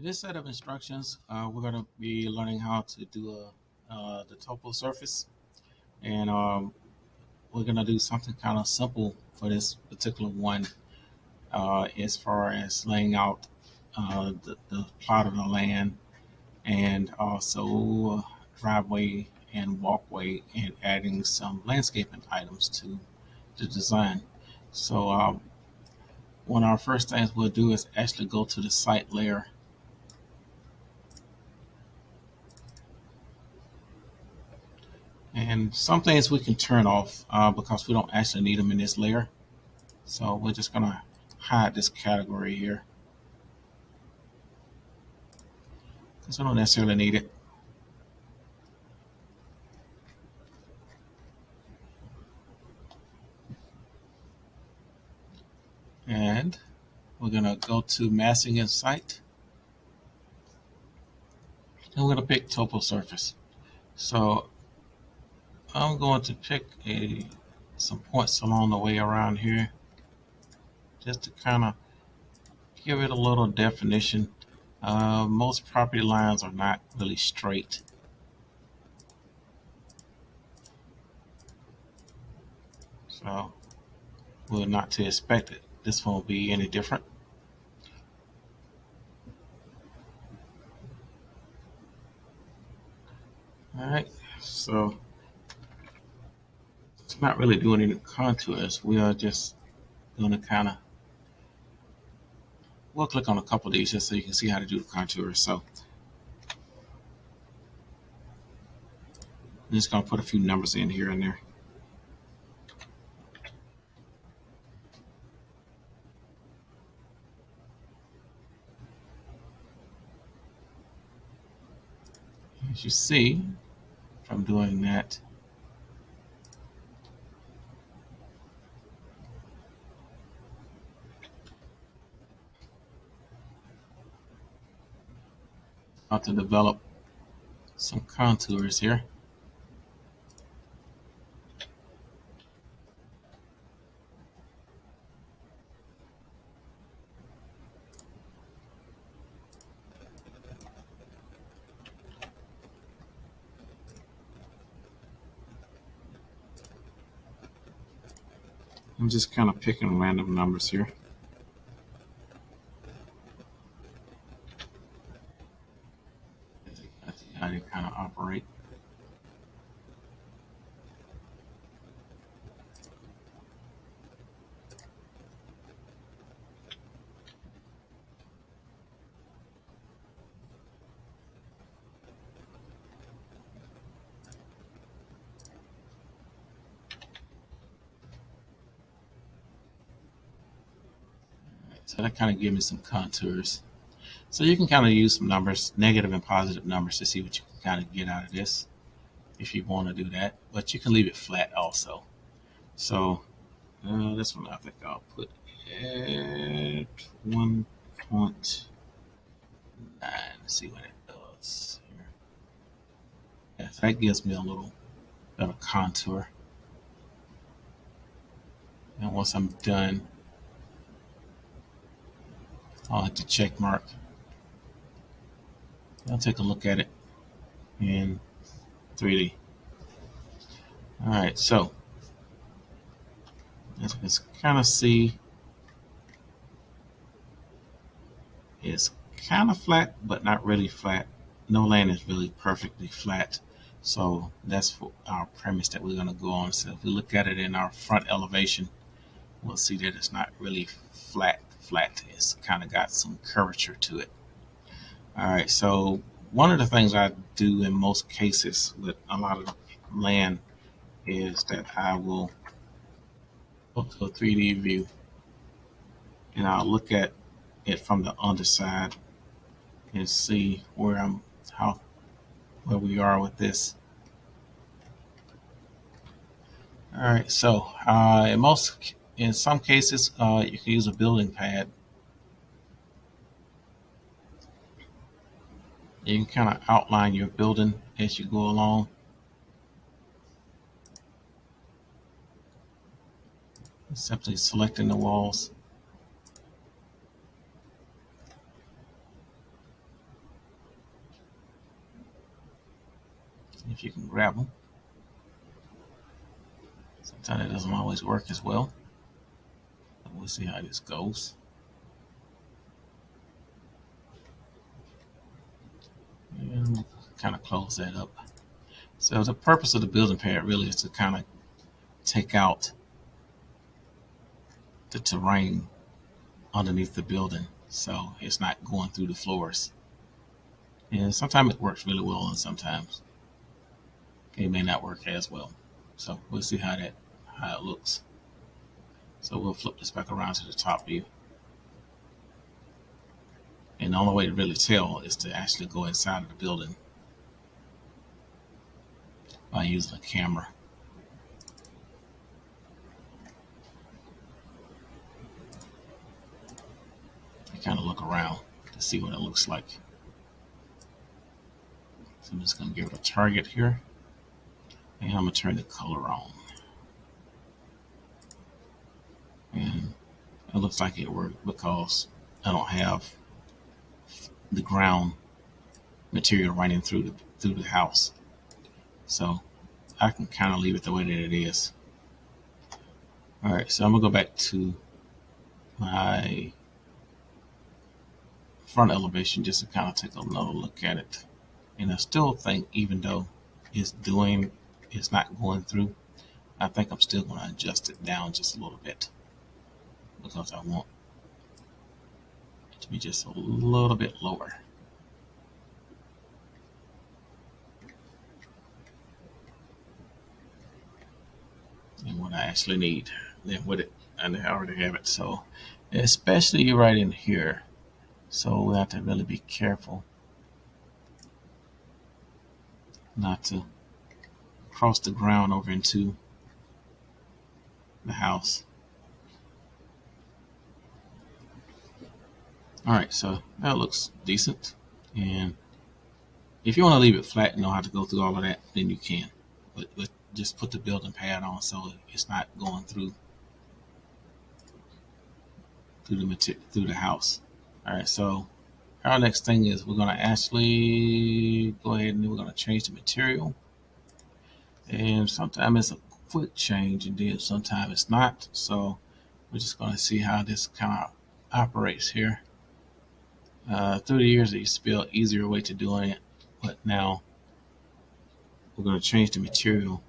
In this set of instructions, we're going to be learning how to do the topo surface, and we're going to do something kind of simple for this particular one as far as laying out the plot of the land and also driveway and walkway and adding some landscaping items to the design. So one of our first things we'll do is actually go to the site layer. And some things we can turn off because we don't actually need them in this layer. So we're just going to hide this category here because we don't necessarily need it. And we're going to go to Masking and Site. And we're going to pick Topo Surface. So I'm going to pick some points along the way around here just to kind of give it a little definition. Most property lines are not really straight. So we're not to expect it. This won't be any different. All right, so it's not really doing any contours. We are just going to we'll click on a couple of these just so you can see how to do the contours. So I'm just going to put a few numbers in here and there. As you see from doing that, how to develop some contours here. I'm just kind of picking random numbers here. That's how they kind of operate. So that kind of gives me some contours. So you can kind of use some numbers, negative and positive numbers, to see what you can kind of get out of this if you want to do that. But you can leave it flat also. So this one I think I'll put at 1.9. Let's see what it does here. Yes, that gives me a little bit of contour. And once I'm done, I'll hit the check mark. I'll take a look at it in 3D. All right, so as you can kind of see, it's kind of flat, but not really flat. No land is really perfectly flat. So that's our premise that we're going to go on. So if we look at it in our front elevation, we'll see that it's not really flat. It's kind of got some curvature to it. All right, so one of the things I do in most cases with a lot of land is that I will go to a 3D view and I'll look at it from the underside and see where we are with this. All right, so in some cases, you can use a building pad. You can kind of outline your building as you go along. Simply selecting the walls. if you can grab them. Sometimes it doesn't always work as well. But we'll see how this goes. And we'll kind of close that up. So the purpose of the building pad really is to kind of take out the terrain underneath the building so it's not going through the floors. And sometimes it works really well and sometimes it may not work as well. So we'll see how it looks. So we'll flip this back around to the top view. And the only way to really tell is to actually go inside of the building by using a camera. You kind of look around to see what it looks like. So I'm just going to give it a target here. And I'm going to turn the color on. And it looks like it worked because I don't have the ground material running through the house. So I can kind of leave it the way that it is. Alright, so I'm going to go back to my front elevation just to kind of take another look at it. And I still think even though it's not going through, I think I'm still going to adjust it down just a little bit because I want it to be just a little bit lower. And what I actually need than what it, and I already have it. So especially right in here. So we have to really be careful not to cross the ground over into the house. Alright, so that looks decent. And if you want to leave it flat and know how to go through all of that, then you can. But just put the building pad on so it's not going through the house. Alright, so our next thing is we're going to actually go ahead and we're going to change the material. And sometimes it's a quick change and then sometimes it's not. So we're just going to see how this kind of operates here. Through the years, it used to be an easier way to doing it, but now we're going to change the material